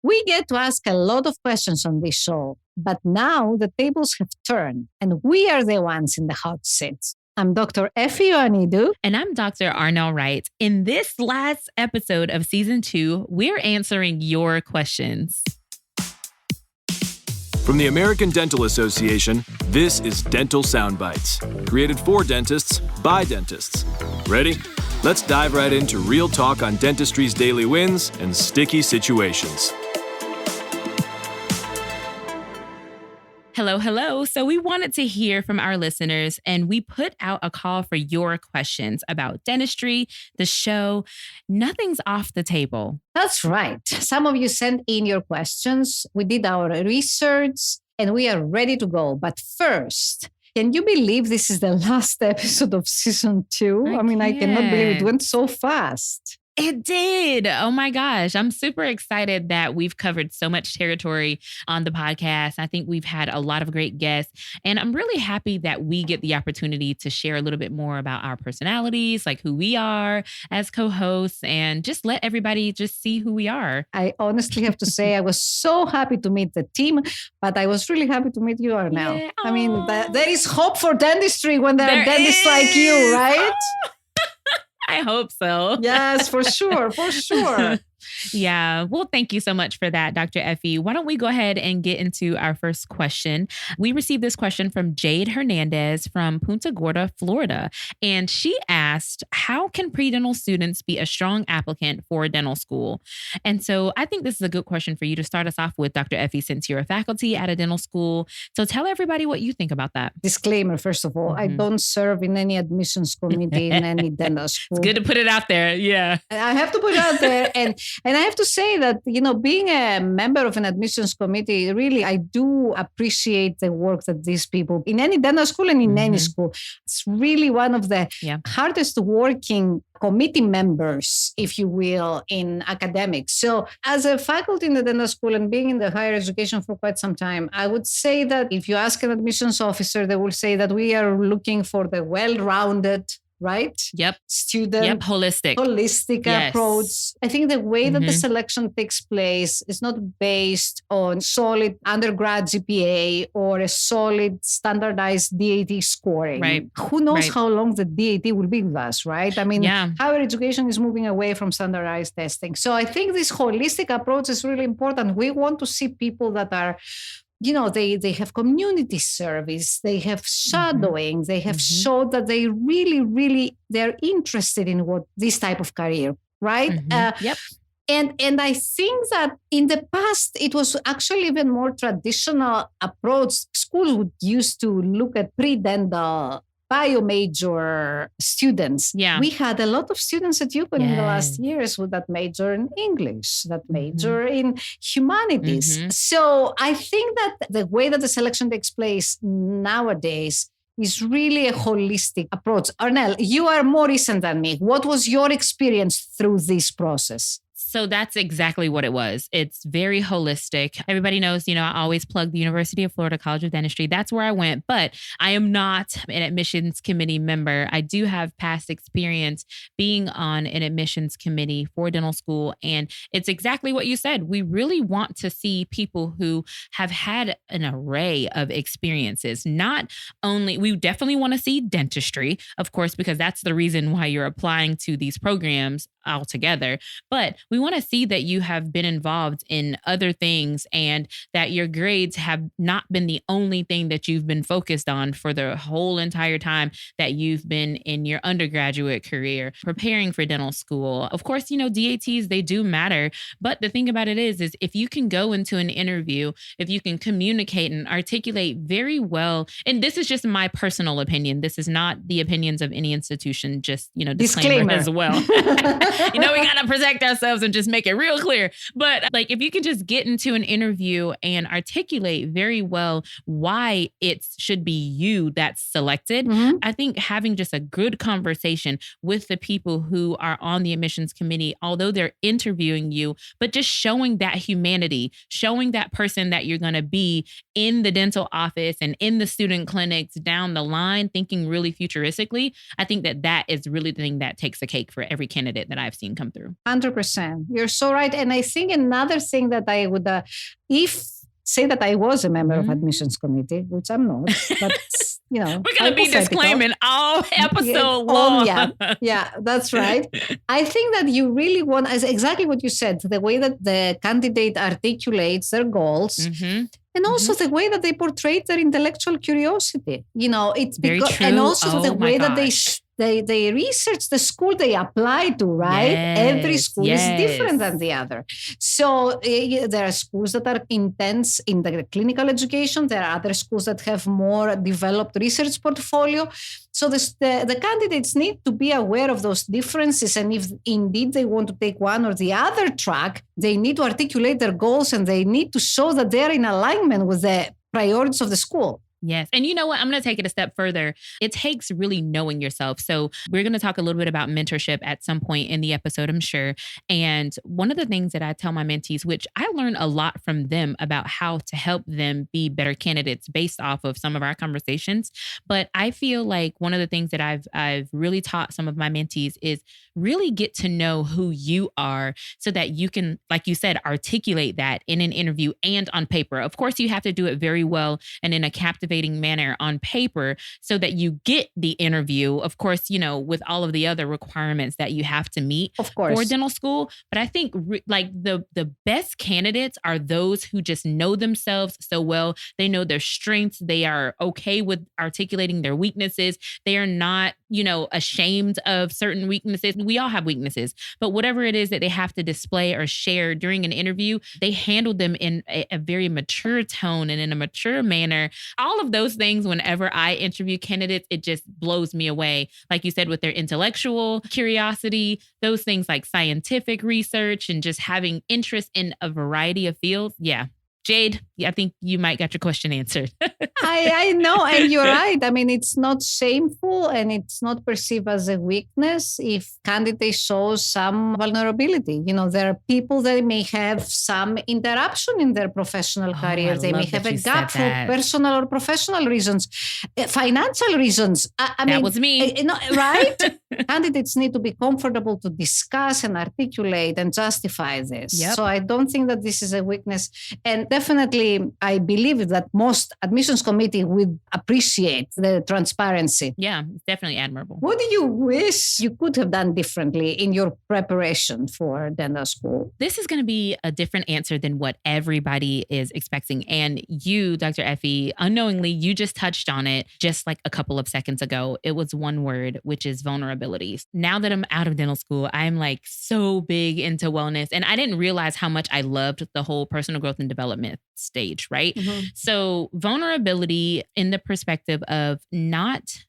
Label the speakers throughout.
Speaker 1: We get to ask a lot of questions on this show, but now the tables have turned and we are the ones in the hot seats. I'm Dr. Effie Ioannidou.
Speaker 2: And I'm Dr. Arnell Wright. In this last episode of season 2, we're answering your questions.
Speaker 3: From the American Dental Association, this is Dental Soundbites, created for dentists by dentists. Ready? Let's dive right into real talk on dentistry's daily wins and sticky situations.
Speaker 2: Hello. So we wanted to hear from our listeners, and we put out a call for your questions about dentistry, the show. Nothing's off the table.
Speaker 1: That's right. Some of you sent in your questions. We did our research and we are ready to go. But first, can you believe this is the last episode of season 2? I cannot believe it went so fast.
Speaker 2: It did. Oh my gosh. I'm super excited that we've covered so much territory on the podcast. I think we've had a lot of great guests, and I'm really happy that we get the opportunity to share a little bit more about our personalities, like who we are as co-hosts, and just let everybody just see who we are.
Speaker 1: I honestly have to say I was so happy to meet the team, but I was really happy to meet you, Arnell.
Speaker 2: Yeah.
Speaker 1: There is hope for dentistry when there are dentists like you, right?
Speaker 2: I hope so.
Speaker 1: Yes, for sure.
Speaker 2: Yeah. Well, thank you so much for that, Dr. Effie. Why don't we go ahead and get into our first question? We received this question from Jade Hernandez from Punta Gorda, Florida. And she asked, how can pre-dental students be a strong applicant for dental school? And so I think this is a good question for you to start us off with, Dr. Effie, since you're a faculty at a dental school. So tell everybody what you think about that.
Speaker 1: Disclaimer, first of all, I don't serve in any admissions committee in any dental school.
Speaker 2: It's good to put it out there. Yeah.
Speaker 1: I have to put it out there. And I have to say that, being a member of an admissions committee, really, I do appreciate the work that these people in any dental school and in any school, it's really one of the hardest working committee members, if you will, in academics. So as a faculty in the dental school and being in the higher education for quite some time, I would say that if you ask an admissions officer, they will say that we are looking for the well-rounded, right?
Speaker 2: Yep.
Speaker 1: Student.
Speaker 2: Yep. Holistic
Speaker 1: approach. I think the way that the selection takes place is not based on solid undergrad GPA or a solid standardized DAT scoring.
Speaker 2: Right.
Speaker 1: Who knows how long the DAT will be with us, right? Higher education is moving away from standardized testing. So I think this holistic approach is really important. We want to see people that are they have community service, they have shadowing, they have showed that they really, they're interested in what this type of career, right?
Speaker 2: Yep.
Speaker 1: And I think that in the past, it was actually even more traditional approach. Schools would used to look at pre-dental bio major students.
Speaker 2: Yeah.
Speaker 1: We had a lot of students at UPenn in the last years with that major in English, that major in humanities. So I think that the way that the selection takes place nowadays is really a holistic approach. Arnell, you are more recent than me. What was your experience through this process?
Speaker 2: So that's exactly what it was. It's very holistic. Everybody knows, I always plug the University of Florida College of Dentistry. That's where I went, but I am not an admissions committee member. I do have past experience being on an admissions committee for dental school. And it's exactly what you said. We really want to see people who have had an array of experiences. Not only, we definitely want to see dentistry, of course, because that's the reason why you're applying to these programs altogether. But we want to see that you have been involved in other things and that your grades have not been the only thing that you've been focused on for the whole entire time that you've been in your undergraduate career preparing for dental school. Of course, DATs, they do matter. But the thing about it is if you can go into an interview, if you can communicate and articulate very well, and this is just my personal opinion. This is not the opinions of any institution, just, disclaimer as well. We got to protect ourselves and just make it real clear. But if you can just get into an interview and articulate very well why it should be you that's selected, I think having just a good conversation with the people who are on the admissions committee, although they're interviewing you, but just showing that humanity, showing that person that you're going to be in the dental office and in the student clinics down the line, thinking really futuristically, I think that is really the thing that takes the cake for every candidate that I've seen come through.
Speaker 1: 100%. You're so right. And I think another thing that I would, say that I was a member of admissions committee, which I'm not, but
Speaker 2: we're going to be disclaiming all episode long.
Speaker 1: Yeah, that's right. I think that you really want, as exactly what you said, the way that the candidate articulates their goals. And also the way that they portray their intellectual curiosity. It's
Speaker 2: very true.
Speaker 1: And also the way that they research the school they apply to, right? Every school is different than the other. So there are schools that are intense in the clinical education. There are other schools that have more developed research portfolio. So the candidates need to be aware of those differences. And if indeed they want to take one or the other track, they need to articulate their goals and they need to show that they're in alignment with the priorities of the school.
Speaker 2: Yes. And you know what? I'm going to take it a step further. It takes really knowing yourself. So we're going to talk a little bit about mentorship at some point in the episode, I'm sure. And one of the things that I tell my mentees, which I learn a lot from them about how to help them be better candidates based off of some of our conversations. But I feel like one of the things that I've really taught some of my mentees is really get to know who you are so that you can, like you said, articulate that in an interview and on paper. Of course, you have to do it very well and in a captivating manner on paper so that you get the interview, of course, with all of the other requirements that you have to meet for dental school. But I think the best candidates are those who just know themselves so well. They know their strengths. They are okay with articulating their weaknesses. They are not, ashamed of certain weaknesses. We all have weaknesses, but whatever it is that they have to display or share during an interview, they handle them in a very mature tone and in a mature manner. All of those things, whenever I interview candidates, it just blows me away. Like you said, with their intellectual curiosity, those things like scientific research and just having interest in a variety of fields. Yeah. Jade, I think you might got your question answered.
Speaker 1: I know. And you're right. I mean, it's not shameful and it's not perceived as a weakness if candidate shows some vulnerability. There are people that may have some interruption in their professional career. They may have a gap for personal or professional reasons, financial reasons. I mean,
Speaker 2: that was me.
Speaker 1: Right? Candidates need to be comfortable to discuss and articulate and justify this.
Speaker 2: Yep.
Speaker 1: So I don't think that this is a weakness. And definitely, I believe that most admissions committee would appreciate the transparency.
Speaker 2: Yeah, it's definitely admirable.
Speaker 1: What do you wish you could have done differently in your preparation for dental school?
Speaker 2: This is going to be a different answer than what everybody is expecting. And you, Dr. Effie, unknowingly, you just touched on it just like a couple of seconds ago. It was one word, which is vulnerabilities. Now that I'm out of dental school, I'm like so big into wellness. And I didn't realize how much I loved the whole personal growth and development stage, right? Mm-hmm. So vulnerability in the perspective of not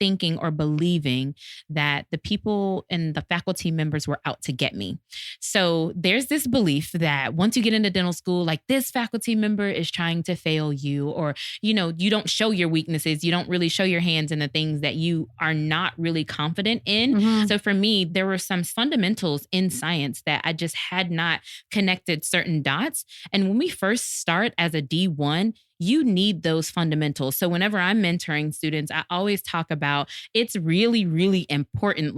Speaker 2: thinking or believing that the people and the faculty members were out to get me. So there's this belief that once you get into dental school, like this faculty member is trying to fail you, or, you don't show your weaknesses. You don't really show your hands in the things that you are not really confident in. Mm-hmm. So for me, there were some fundamentals in science that I just had not connected certain dots. And when we first start as a D1, you need those fundamentals. So whenever I'm mentoring students, I always talk about it's really, really important.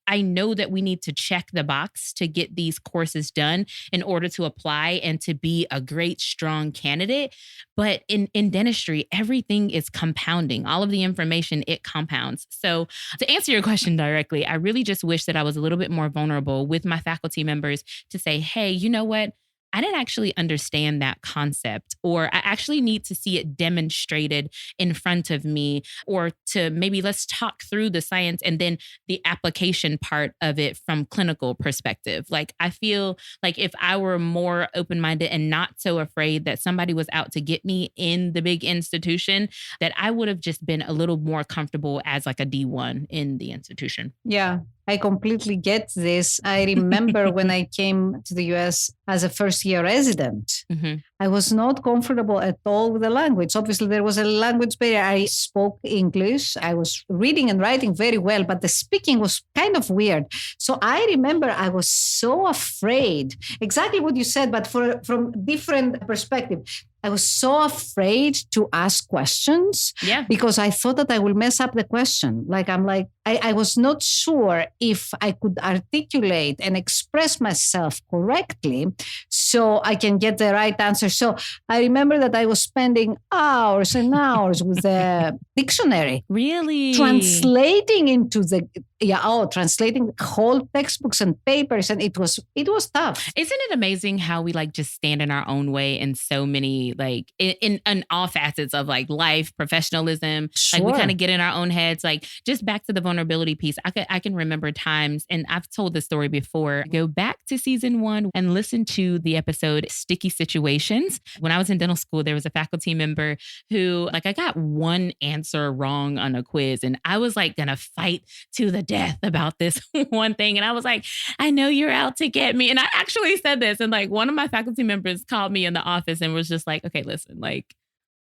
Speaker 2: I know that we need to check the box to get these courses done in order to apply and to be a great, strong candidate. But in dentistry, everything is compounding. All of the information, it compounds. So to answer your question directly, I really just wish that I was a little bit more vulnerable with my faculty members to say, hey, you know what? I didn't actually understand that concept, or I actually need to see it demonstrated in front of me, or to maybe let's talk through the science and then the application part of it from clinical perspective. Like, I feel like if I were more open-minded and not so afraid that somebody was out to get me in the big institution, that I would have just been a little more comfortable as like a D1 in the institution.
Speaker 1: Yeah. I completely get this. I remember when I came to the US as a first-year resident, mm-hmm. I was not comfortable at all with the language. Obviously, there was a language barrier. I spoke English. I was reading and writing very well, but the speaking was kind of weird. So I remember I was so afraid, exactly what you said, but from different perspective. I was so afraid to ask questions because I thought that I will mess up the question. I was not sure if I could articulate and express myself correctly so I can get the right answer. So I remember that I was spending hours and hours with the dictionary.
Speaker 2: Really?
Speaker 1: Translating translating whole textbooks and papers. And it was tough.
Speaker 2: Isn't it amazing how we just stand in our own way in so many, in all facets of life, professionalism,
Speaker 1: Sure.
Speaker 2: We kind of get in our own heads, just back to the vulnerability piece. I can remember times, and I've told this story before, go back to season 1 and listen to the episode Sticky Situations. When I was in dental school, there was a faculty member who I got one answer wrong on a quiz, and I was gonna fight to the death about this one thing. And I was like, I know you're out to get me. And I actually said this, and one of my faculty members called me in the office and was just like, okay, listen,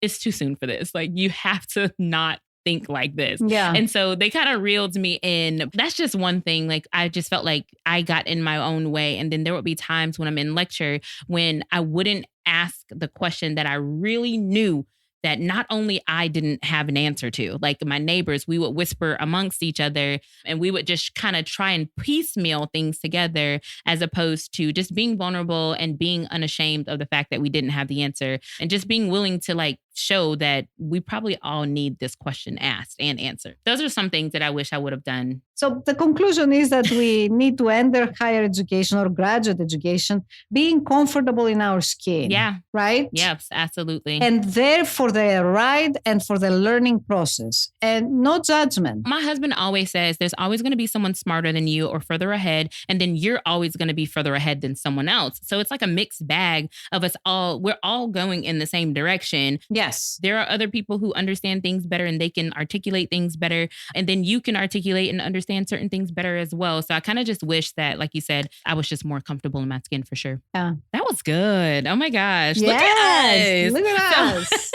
Speaker 2: it's too soon for this. You have to not think like this.
Speaker 1: Yeah.
Speaker 2: And so they kind of reeled me in. That's just one thing. I just felt like I got in my own way. And then there would be times when I'm in lecture when I wouldn't ask the question that I really knew that not only I didn't have an answer to, my neighbors, we would whisper amongst each other and we would just kind of try and piecemeal things together, as opposed to just being vulnerable and being unashamed of the fact that we didn't have the answer, and just being willing to show that we probably all need this question asked and answered. Those are some things that I wish I would have done.
Speaker 1: So the conclusion is that we need to enter higher education or graduate education being comfortable in our skin.
Speaker 2: Yeah.
Speaker 1: Right?
Speaker 2: Yes, absolutely.
Speaker 1: And there for the ride and for the learning process, and no judgment.
Speaker 2: My husband always says there's always going to be someone smarter than you or further ahead, and then you're always going to be further ahead than someone else. So it's a mixed bag of us all. We're all going in the same direction.
Speaker 1: Yes.
Speaker 2: There are other people who understand things better and they can articulate things better. And then you can articulate and understand certain things better as well. So I kind of just wish that, like you said, I was just more comfortable in my skin for sure.
Speaker 1: Yeah.
Speaker 2: That was good. Oh my gosh.
Speaker 1: Yes.
Speaker 2: Look at us.
Speaker 1: Look at us.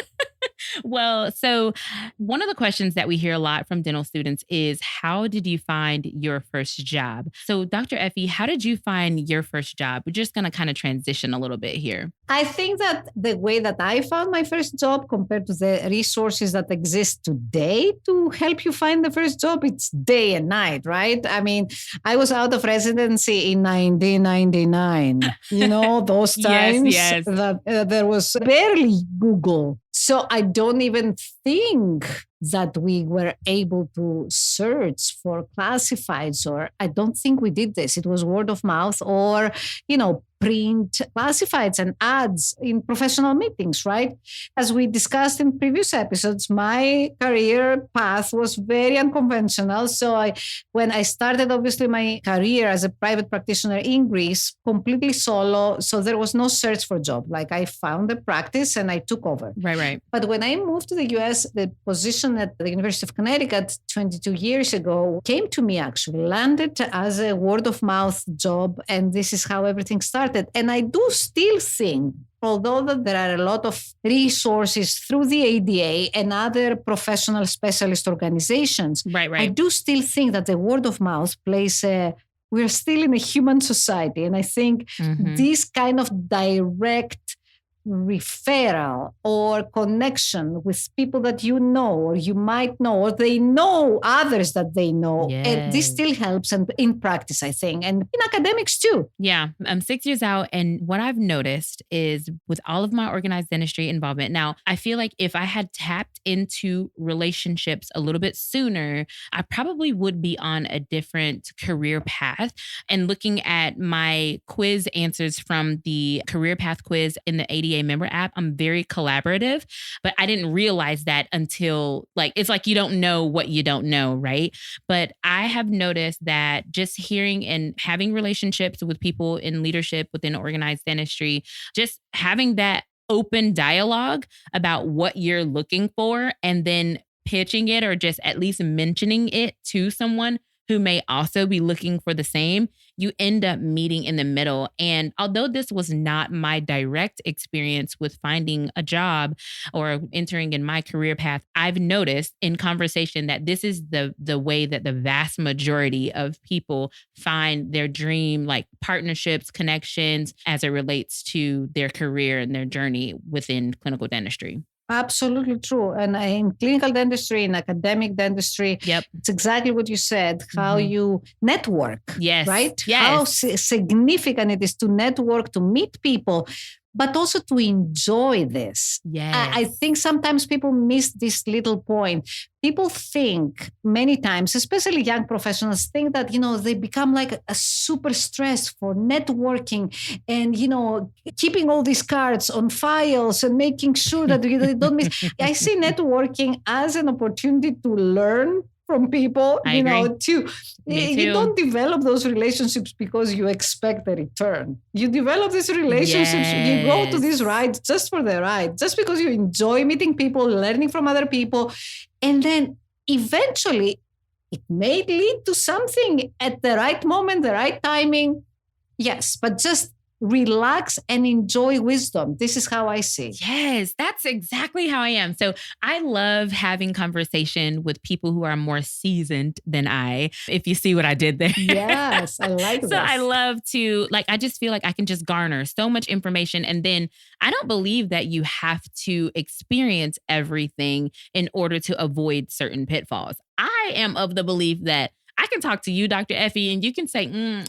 Speaker 2: Well, so one of the questions that we hear a lot from dental students is, how did you find your first job? So Dr. Effie, how did you find your first job? We're just going to kind of transition a little bit here.
Speaker 1: I think that the way that I found my first job compared to the resources that exist today to help you find the first job, it's day and night, right? I mean, I was out of residency in 1999. Those times
Speaker 2: yes.
Speaker 1: that there was barely Google. So I don't even think that we were able to search for classifieds, or I don't think we did this. It was word of mouth or, print classifieds and ads in professional meetings, right? As we discussed in previous episodes, my career path was very unconventional. So when I started, obviously, my career as a private practitioner in Greece, completely solo. So there was no search for job. I found a practice and I took over.
Speaker 2: Right.
Speaker 1: But when I moved to the US, the position at the University of Connecticut 22 years ago came to me, actually, landed as a word of mouth job. And this is how everything started. And I do still think, although that there are a lot of resources through the ADA and other professional specialist organizations,
Speaker 2: right.
Speaker 1: I do still think that the word of mouth we're still in a human society. And I think this kind of direct referral or connection with people that you know or you might know, or they know others that they know.
Speaker 2: Yes.
Speaker 1: And this still helps, and in practice, I think, and in academics too.
Speaker 2: Yeah, I'm 6 years out, and what I've noticed is with all of my organized dentistry involvement, now I feel like if I had tapped into relationships a little bit sooner, I probably would be on a different career path. And looking at my quiz answers from the career path quiz in the ADA member app, I'm very collaborative, but I didn't realize that until it's you don't know what you don't know, right? But I have noticed that just hearing and having relationships with people in leadership within organized dentistry, just having that open dialogue about what you're looking for and then pitching it or just at least mentioning it to someone who may also be looking for the same you end up meeting in the middle. And although this was not my direct experience with finding a job or entering in my career path, I've noticed in conversation that this is the way that the vast majority of people find their dream, like partnerships, connections, as it relates to their career and their journey within clinical dentistry.
Speaker 1: Absolutely true. And in clinical dentistry, in academic dentistry,
Speaker 2: Yep.
Speaker 1: it's exactly what you said, how you network,
Speaker 2: Yes.
Speaker 1: right?
Speaker 2: Yes.
Speaker 1: How significant it is to network, to meet people, but also to enjoy this.
Speaker 2: Yes.
Speaker 1: I think sometimes people miss this little point. People think many times, especially young professionals, think that, they become like a super stress for networking and, keeping all these cards on files and making sure that they don't miss. I see networking as an opportunity to learn from people,
Speaker 2: I agree.
Speaker 1: You don't develop those relationships because you expect a return. You develop these relationships, you go to these rides just for the ride, just because you enjoy meeting people, learning from other people. And then eventually it may lead to something at the right moment, the right timing. Yes, but just relax and enjoy wisdom. This is how I see it.
Speaker 2: Yes, that's exactly how I am. So I love having conversation with people who are more seasoned than I, if you see what I did there.
Speaker 1: Yes, I like this.
Speaker 2: So I love to, I just feel like I can just garner so much information. And then I don't believe that you have to experience everything in order to avoid certain pitfalls. I am of the belief that I can talk to you, Dr. Effie, and you can say,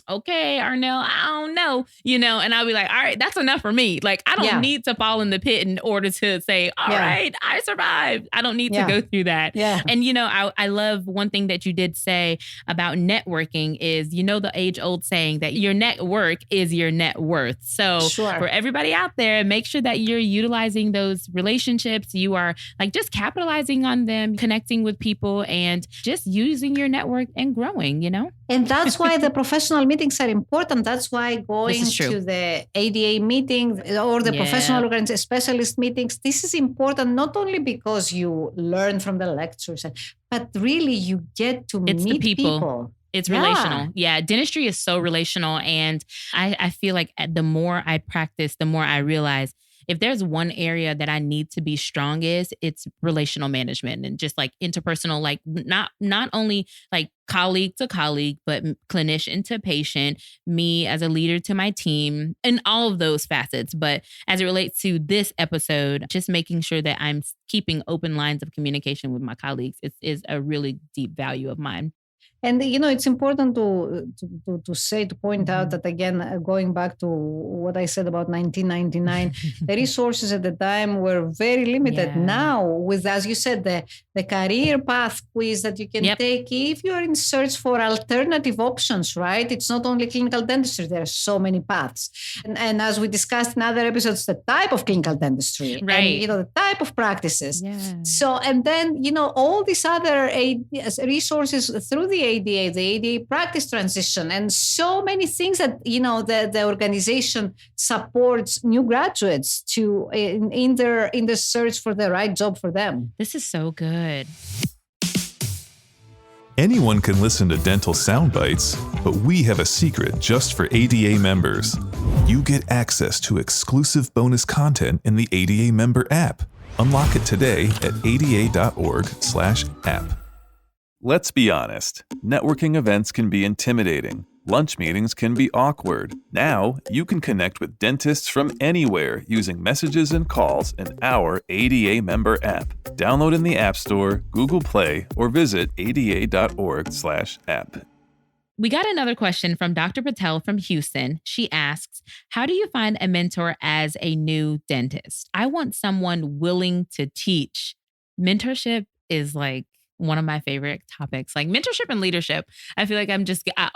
Speaker 2: okay, Arnell, I don't know, and I'll be like, all right, that's enough for me. Like, I don't need to fall in the pit in order to say, all right, I survived. I don't need to go through that. Yeah. And, I love one thing that you did say about networking is, the age old saying that your network is your net worth. So for everybody out there, make sure that you're utilizing those relationships. You are just capitalizing on them, connecting with people, and just using your network and growing,
Speaker 1: And that's why the professional meetings are important. That's why going to the ADA meeting or the professional organization specialist meetings, this is important not only because you learn from the lectures, but really you get to meet people.
Speaker 2: It's relational. Yeah. Dentistry is so relational. And I feel like the more I practice, the more I realize if there's one area that I need to be strong it's relational management and just interpersonal, not only colleague to colleague, but clinician to patient, me as a leader to my team, and all of those facets. But as it relates to this episode, just making sure that I'm keeping open lines of communication with my colleagues is a really deep value of mine.
Speaker 1: And, it's important to point out that, again, going back to what I said about 1999, the resources at the time were very limited. Yeah. Now, with, as you said, the career path quiz that you can take, if you're in search for alternative options, right? It's not only clinical dentistry. There are so many paths. And as we discussed in other episodes, the type of clinical dentistry,
Speaker 2: right?
Speaker 1: And, the type of practices.
Speaker 2: Yeah.
Speaker 1: So, and then, all these other resources through the ADA practice transition, and so many things that, the organization supports new graduates to in their search for the right job for them.
Speaker 2: This is so good.
Speaker 4: Anyone can listen to Dental Soundbites, but we have a secret just for ADA members. You get access to exclusive bonus content in the ADA member app. Unlock it today at ada.org/app.
Speaker 3: Let's be honest, networking events can be intimidating. Lunch meetings can be awkward. Now, you can connect with dentists from anywhere using messages and calls in our ADA member app. Download in the App Store, Google Play, or visit ada.org/app.
Speaker 2: We got another question from Dr. Patel from Houston. She asks, how do you find a mentor as a new dentist? I want someone willing to teach. Mentorship is one of my favorite topics, mentorship and leadership. I feel like I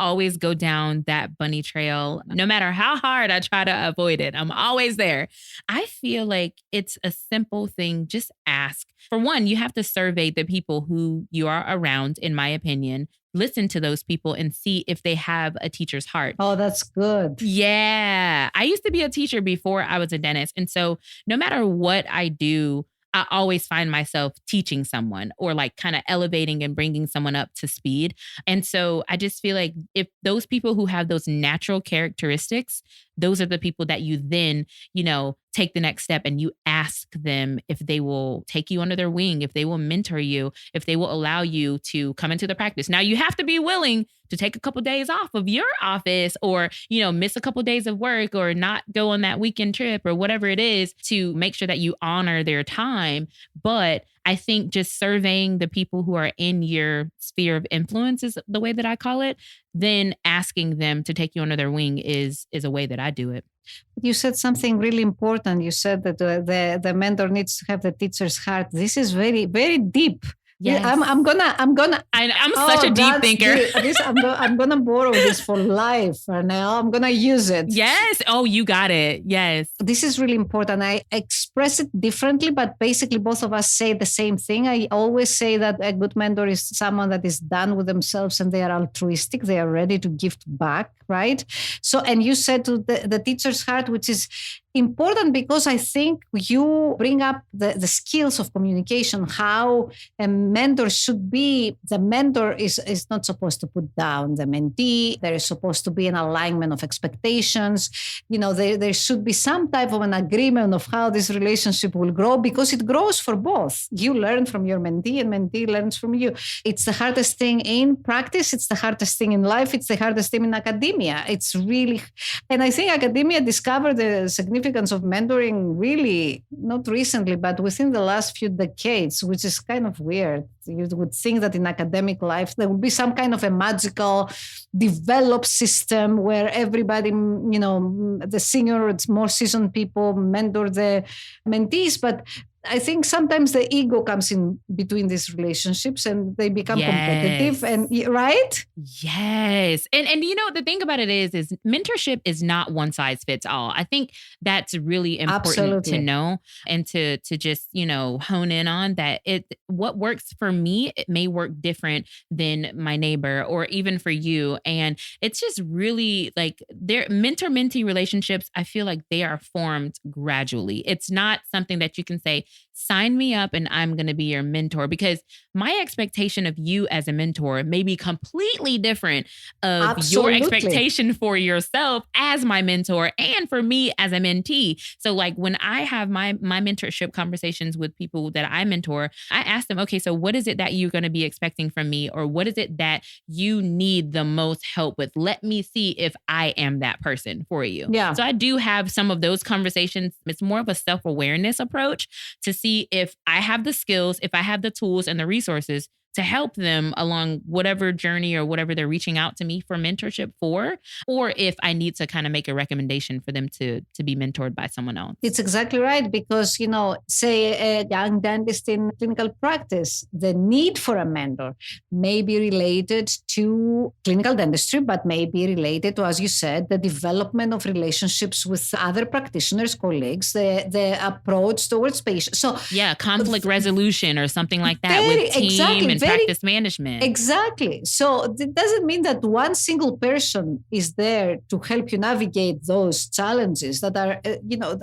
Speaker 2: always go down that bunny trail. No matter how hard I try to avoid it, I'm always there. I feel like it's a simple thing. Just ask. For one, you have to survey the people who you are around, in my opinion. Listen to those people and see if they have a teacher's heart.
Speaker 1: Oh, that's good.
Speaker 2: Yeah. I used to be a teacher before I was a dentist. And so no matter what I do, I always find myself teaching someone or like kind of elevating and bringing someone up to speed. And so I just feel like if those people who have those natural characteristics, those are the people that you then, take the next step and you ask them if they will take you under their wing, if they will mentor you, if they will allow you to come into the practice. Now you have to be willing to take a couple of days off of your office or, miss a couple of days of work or not go on that weekend trip or whatever it is to make sure that you honor their time. But I think just surveying the people who are in your sphere of influence is the way that I call it, then asking them to take you under their wing is a way that I do it.
Speaker 1: You said something really important. You said that the mentor needs to have the teacher's heart. This is very, very deep.
Speaker 2: Yes.
Speaker 1: I'm
Speaker 2: such a deep thinker.
Speaker 1: I'm gonna borrow this for life, Arnell. I'm gonna use it.
Speaker 2: Yes. Oh, you got it. Yes.
Speaker 1: This is really important. I express it differently, but basically both of us say the same thing. I always say that a good mentor is someone that is done with themselves and they are altruistic. They are ready to give back, right? So, and you said to the teacher's heart, which is important because I think you bring up the skills of communication, how a mentor should be. The mentor is not supposed to put down the mentee. There is supposed to be an alignment of expectations. There should be some type of an agreement of how this relationship will grow because it grows for both. You learn from your mentee and mentee learns from you. It's the hardest thing in practice. It's the hardest thing in life. It's the hardest thing in academia. It's really, and I think academia discovered the significance of mentoring really not recently, but within the last few decades, which is kind of weird. You would think that in academic life, there would be some kind of a magical developed system where everybody, the senior, more seasoned people mentor the mentees. But I think sometimes the ego comes in between these relationships and they become competitive right?
Speaker 2: Yes. And the thing about it is mentorship is not one size fits all. I think that's really important to know and to just, hone in on that. What works for me, it may work different than my neighbor or even for you. And it's just really like their mentor-mentee relationships. I feel like they are formed gradually. It's not something that you can say, sign me up and I'm going to be your mentor, because my expectation of you as a mentor may be completely different of your expectation for yourself as my mentor and for me as a mentee. So like when I have my mentorship conversations with people that I mentor, I ask them, okay, so what is it that you're going to be expecting from me? Or what is it that you need the most help with? Let me see if I am that person for you.
Speaker 1: Yeah.
Speaker 2: So I do have some of those conversations. It's more of a self-awareness approach to see if I have the skills, if I have the tools and the resources to help them along whatever journey or whatever they're reaching out to me for mentorship for, or if I need to kind of make a recommendation for them to be mentored by someone else.
Speaker 1: It's exactly right. Because, say a young dentist in clinical practice, the need for a mentor may be related to clinical dentistry, but may be related to, as you said, the development of relationships with other practitioners, colleagues, the approach towards patients. So
Speaker 2: yeah, conflict resolution or something like that with team and practice management.
Speaker 1: Exactly. So it doesn't mean that one single person is there to help you navigate those challenges that are,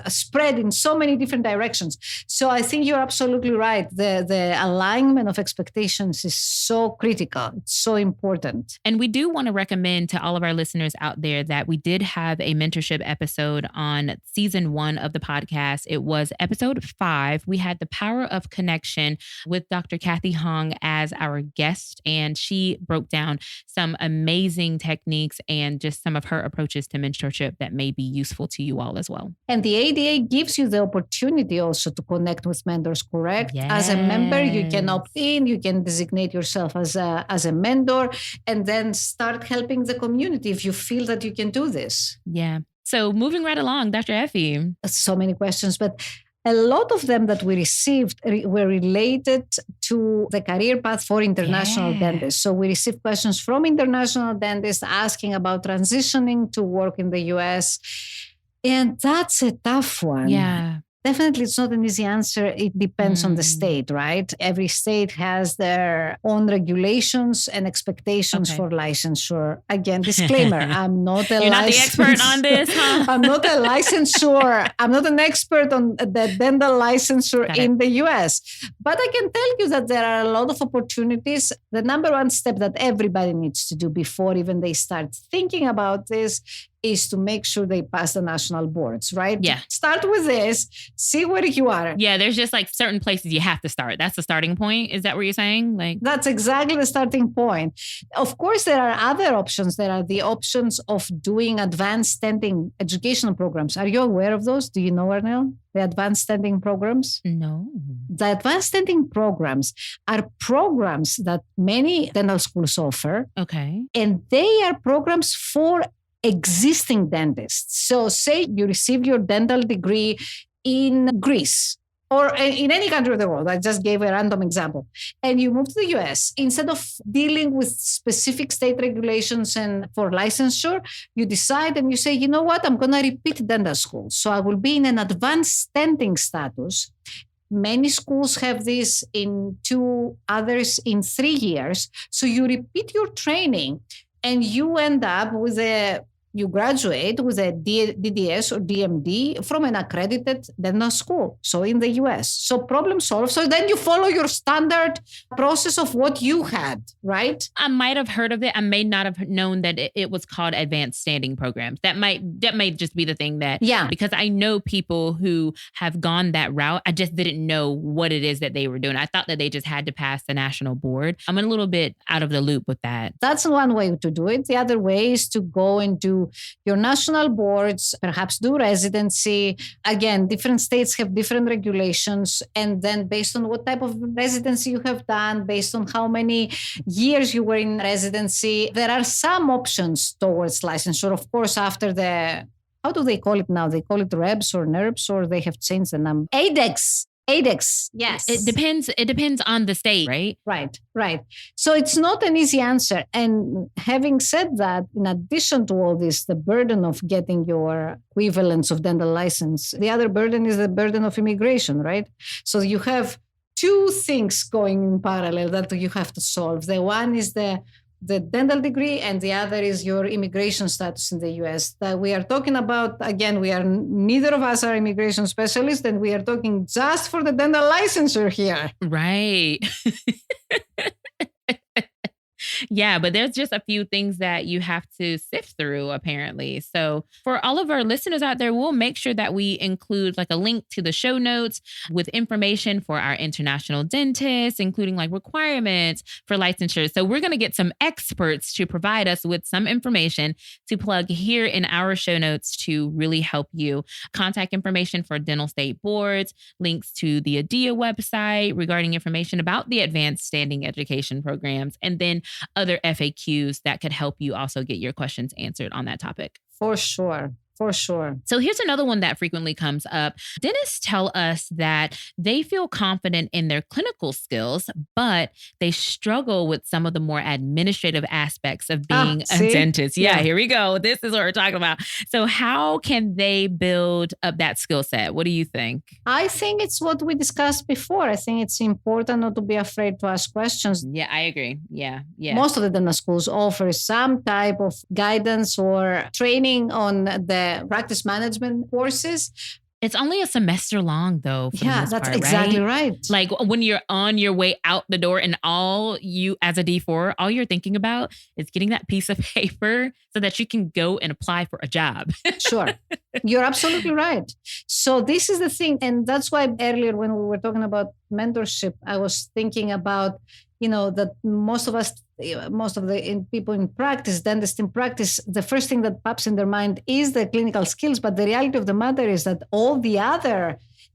Speaker 1: spread in so many different directions. So I think you're absolutely right. The alignment of expectations is so critical. It's so important.
Speaker 2: And we do want to recommend to all of our listeners out there that we did have a mentorship episode on season 1 of the podcast. It was episode 5. We had the power of connection with Dr. Kathy Hong as our guest, and she broke down some amazing techniques and just some of her approaches to mentorship that may be useful to you all as well.
Speaker 1: And the ADA gives you the opportunity also to connect with mentors, correct?
Speaker 2: Yes.
Speaker 1: As a member, you can opt in, you can designate yourself as a mentor, and then start helping the community if you feel that you can do this.
Speaker 2: Yeah. So moving right along, Dr. Effie.
Speaker 1: So many questions, but a lot of them that we received were related to the career path for international dentists. So we received questions from international dentists asking about transitioning to work in the US. And that's a tough one.
Speaker 2: Yeah.
Speaker 1: Definitely, it's not an easy answer. It depends on the state, right? Every state has their own regulations and expectations for licensure. Again, disclaimer, I'm not a
Speaker 2: You're not the expert on this, huh?
Speaker 1: I'm not a licensure. I'm not an expert on the dental licensure in the US. But I can tell you that there are a lot of opportunities. The number one step that everybody needs to do before even they start thinking about this is to make sure they pass the national boards, right?
Speaker 2: Yeah.
Speaker 1: Start with this, see where you are.
Speaker 2: Yeah, there's just like certain places you have to start. That's the starting point. Is that what you're saying? Like
Speaker 1: that's exactly the starting point. Of course, there are other options. There are the options of doing advanced standing educational programs. Are you aware of those? Do you know, Arnel? The advanced standing programs?
Speaker 2: No.
Speaker 1: The advanced standing programs are programs that many dental schools offer.
Speaker 2: Okay.
Speaker 1: And they are programs for existing dentists. So say you received your dental degree in Greece or in any country of the world. I just gave a random example. And you move to the US. Instead of dealing with specific state regulations and for licensure, you decide and you say, you know what, I'm going to repeat dental school. So I will be in an advanced standing status. Many schools have this in 2, others in 3 years. So you repeat your training and you end up with you graduate with a DDS or DMD from an accredited dental school, so in the US. So problem solved. So then you follow your standard process of what you had, right?
Speaker 2: I might have heard of it. I may not have known that it was called advanced standing programs. That may just be the thing that, because I know people who have gone that route. I just didn't know what it is that they were doing. I thought that they just had to pass the national board. I'm a little bit out of the loop with that.
Speaker 1: That's one way to do it. The other way is to go and do your national boards, perhaps do residency. Again, different states have different regulations. And then based on what type of residency you have done, based on how many years you were in residency, there are some options towards licensure. Of course, after how do they call it now? They call it REBS or NERBS, or they have changed the number. ADEX, yes.
Speaker 2: It depends on the state, right?
Speaker 1: Right. So it's not an easy answer. And having said that, in addition to all this, the burden of getting your equivalence of dental license, the other burden is the burden of immigration, right? So you have 2 things going in parallel that you have to solve. The one is the dental degree, and the other is your immigration status in the US. That we are talking about, again, neither of us are immigration specialists, and we are talking just for the dental licensure here.
Speaker 2: Right. Yeah, but there's just a few things that you have to sift through, apparently. So for all of our listeners out there, we'll make sure that we include like a link to the show notes with information for our international dentists, including like requirements for licensure. So we're going to get some experts to provide us with some information to plug here in our show notes to really help you. Contact information for dental state boards, links to the ADIA website regarding information about the advanced standing education programs, and then other FAQs that could help you also get your questions answered on that topic.
Speaker 1: For sure. So
Speaker 2: here's another one that frequently comes up. Dentists tell us that they feel confident in their clinical skills, but they struggle with some of the more administrative aspects of being a dentist. Yeah, here we go. This is what we're talking about. So how can they build up that skill set? What do you think?
Speaker 1: I think it's what we discussed before. I think it's important not to be afraid to ask questions.
Speaker 2: Yeah, I agree. Yeah.
Speaker 1: Most of the dental schools offer some type of guidance or training on the practice management courses.
Speaker 2: It's only a semester long, though.
Speaker 1: Yeah, that's exactly right.
Speaker 2: Like when you're on your way out the door and all you, as a D4, all you're thinking about is getting that piece of paper so that you can go and apply for a job.
Speaker 1: Sure. You're absolutely right. So this is the thing. And that's why earlier when we were talking about mentorship, I was thinking about, that most of the people in practice, dentists in practice, the first thing that pops in their mind is the clinical skills. But the reality of the matter is that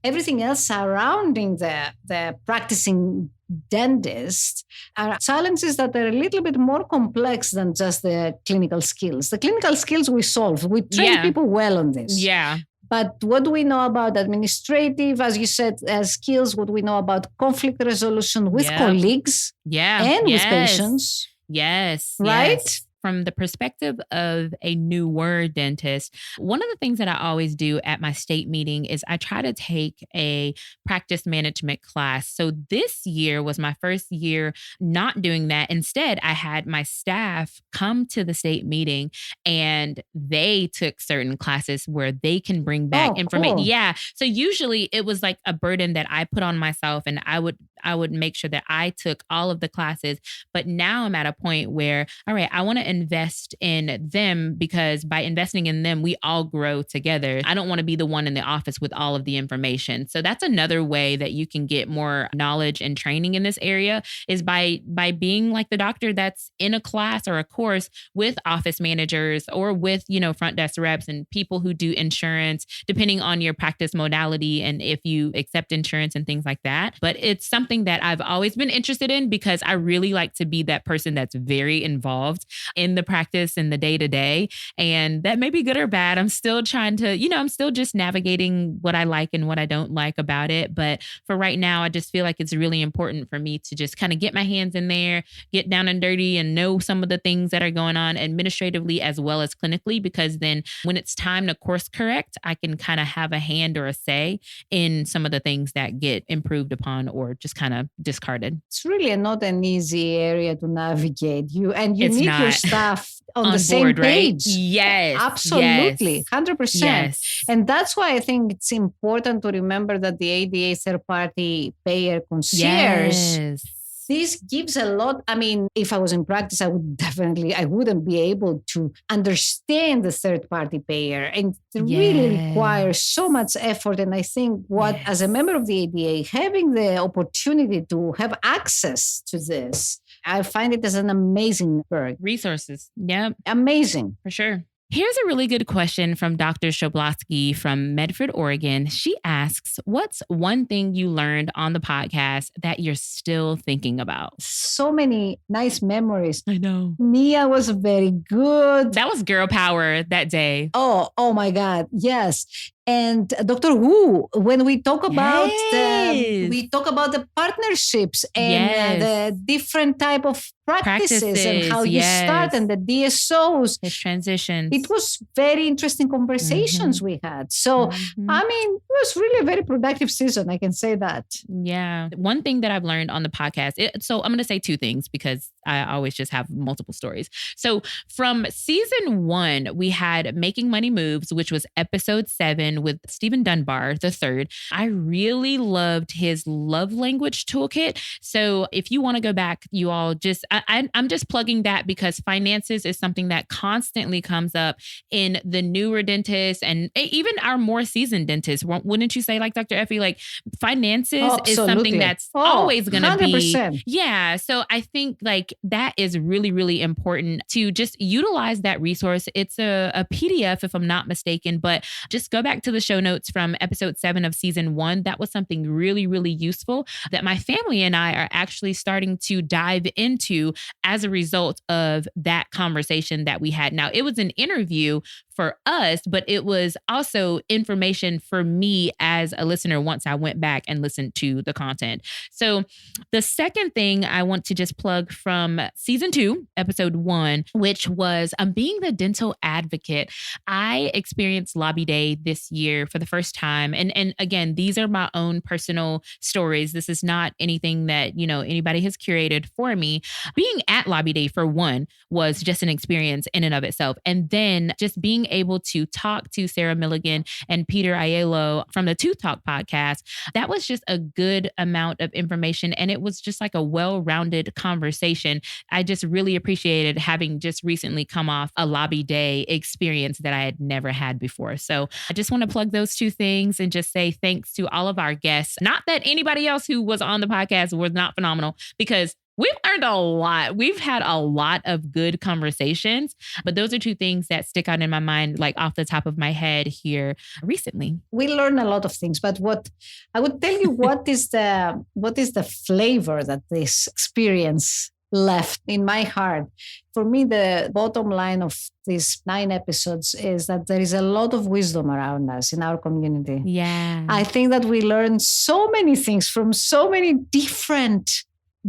Speaker 1: everything else surrounding the practicing dentist are challenges that are a little bit more complex than just the clinical skills. The clinical skills we solve. We train people well on this.
Speaker 2: Yeah.
Speaker 1: But what do we know about administrative, as you said, skills? What do we know about conflict resolution with colleagues?
Speaker 2: Yeah.
Speaker 1: And with patients?
Speaker 2: Yes.
Speaker 1: Right?
Speaker 2: Yes. from the perspective of a newer dentist, one of the things that I always do at my state meeting is I try to take a practice management class. So this year was my first year not doing that. Instead, I had my staff come to the state meeting and they took certain classes where they can bring back information.
Speaker 1: Cool.
Speaker 2: Yeah. So usually it was like a burden that I put on myself, and I would make sure that I took all of the classes. But now I'm at a point where, all right, I want to invest in them, because by investing in them, we all grow together. I don't want to be the one in the office with all of the information. So that's another way that you can get more knowledge and training in this area, is by being like the doctor that's in a class or a course with office managers or with, front desk reps and people who do insurance, depending on your practice modality and if you accept insurance and things like that. But it's something that I've always been interested in, because I really like to be that person that's very involved in the practice and the day to day. And that may be good or bad. I'm still trying to, I'm still just navigating what I like and what I don't like about it. But for right now, I just feel like it's really important for me to just kind of get my hands in there, get down and dirty, and know some of the things that are going on administratively as well as clinically, because then when it's time to course correct, I can kind of have a hand or a say in some of the things that get improved upon or just kind of discarded.
Speaker 1: It's really not an easy area to navigate. You
Speaker 2: It's
Speaker 1: need your
Speaker 2: not.
Speaker 1: staff on the
Speaker 2: On
Speaker 1: same
Speaker 2: board, right?
Speaker 1: page.
Speaker 2: Yes.
Speaker 1: Absolutely.
Speaker 2: Yes.
Speaker 1: 100%.
Speaker 2: Yes.
Speaker 1: And that's why I think it's important to remember that the ADA third-party payer concierge,
Speaker 2: Yes.
Speaker 1: this gives a lot. I mean, if I was in practice, I wouldn't be able to understand the third-party payer. And it really requires so much effort. And I think as a member of the ADA, having the opportunity to have access to this, I find it as an amazing perk.
Speaker 2: Resources. Yep.
Speaker 1: Amazing.
Speaker 2: For sure. Here's a really good question from Dr. Shoblotsky from Medford, Oregon. She asks, what's one thing you learned on the podcast that you're still thinking about?
Speaker 1: So many nice memories.
Speaker 2: I know.
Speaker 1: Mia was very good.
Speaker 2: That was girl power that day.
Speaker 1: Oh my God. Yes. And Dr. Wu, when we talk about the partnerships and the different type of practices and how you start and the DSOs.
Speaker 2: His transitions.
Speaker 1: It was very interesting conversations we had. So, I mean, it was really a very productive season. I can say that.
Speaker 2: Yeah. One thing that I've learned on the podcast, so I'm going to say two things because I always just have multiple stories. So from season 1, we had Making Money Moves, which was episode 7 with Stephen Dunbar III. I really loved his love language toolkit. So if you want to go back, you all just, I'm just plugging that because finances is something that constantly comes up in the newer dentists and even our more seasoned dentists. Wouldn't you say, like Dr. Effie, like finances is something that's always going to be. Yeah. So I think like that is really, really important to just utilize that resource. It's a PDF, if I'm not mistaken, but just go back to the show notes from episode 7 of season 1. That was something really, really useful that my family and I are actually starting to dive into as a result of that conversation that we had. Now, it was an interview for us, but it was also information for me as a listener once I went back and listened to the content. So the second thing I want to just plug from season 2, episode 1, which was being the dental advocate. I experienced Lobby Day this year for the first time. And again, these are my own personal stories. This is not anything that, anybody has curated for me. Being at Lobby Day, for one, was just an experience in and of itself. And then just being able to talk to Sarah Milligan and Peter Aiello from the Tooth Talk podcast, that was just a good amount of information. And it was just like a well-rounded conversation. I just really appreciated having just recently come off a Lobby Day experience that I had never had before. So I just want to plug those two things and just say thanks to all of our guests. Not that anybody else who was on the podcast was not phenomenal, because we've learned a lot. We've had a lot of good conversations, but those are two things that stick out in my mind, like off the top of my head here recently.
Speaker 1: We learn a lot of things, but what I would tell you, what is the flavor that this experience left in my heart? For me, the bottom line of these 9 episodes is that there is a lot of wisdom around us in our community.
Speaker 2: Yeah.
Speaker 1: I think that we learned so many things from so many different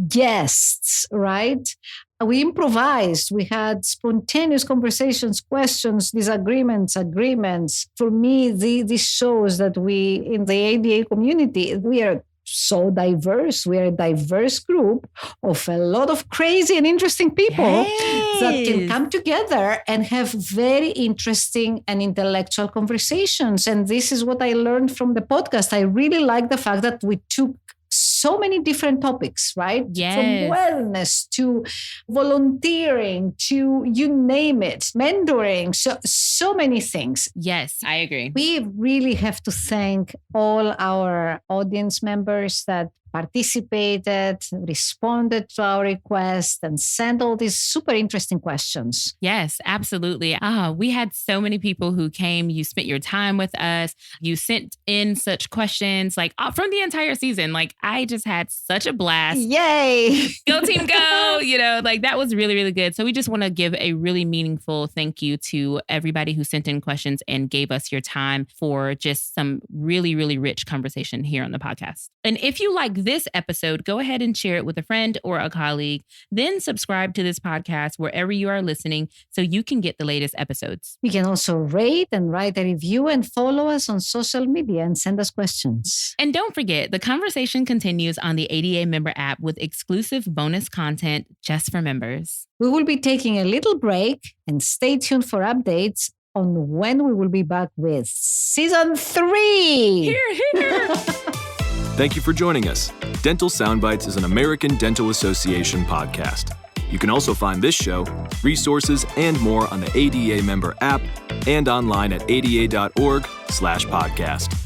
Speaker 1: guests, right? We improvised. We had spontaneous conversations, questions, disagreements, agreements. For me, this shows that we, in the ADA community, we are so diverse. We are a diverse group of a lot of crazy and interesting people that can come together and have very interesting and intellectual conversations. And this is what I learned from the podcast. I really like the fact that we took so many different topics, right?
Speaker 2: Yes.
Speaker 1: From wellness to volunteering to you name it, mentoring, so many things.
Speaker 2: Yes, I agree.
Speaker 1: We really have to thank all our audience members that participated, responded to our request, and sent all these super interesting questions.
Speaker 2: Yes, absolutely. We had so many people who came. You spent your time with us. You sent in such questions like from the entire season. Like I just had such a blast.
Speaker 1: Yay!
Speaker 2: Go team go! That was really, really good. So we just want to give a really meaningful thank you to everybody who sent in questions and gave us your time for just some really, really rich conversation here on the podcast. And if you like this episode, go ahead and share it with a friend or a colleague. Then subscribe to this podcast wherever you are listening so you can get the latest episodes.
Speaker 1: You can also rate and write a review and follow us on social media and send us questions.
Speaker 2: And don't forget, the conversation continues on the ADA member app with exclusive bonus content just for members.
Speaker 1: We will be taking a little break and stay tuned for updates on when we will be back with season 3.
Speaker 2: Here.
Speaker 3: Thank you for joining us. Dental Soundbites is an American Dental Association podcast. You can also find this show, resources, and more on the ADA member app and online at ada.org/podcast.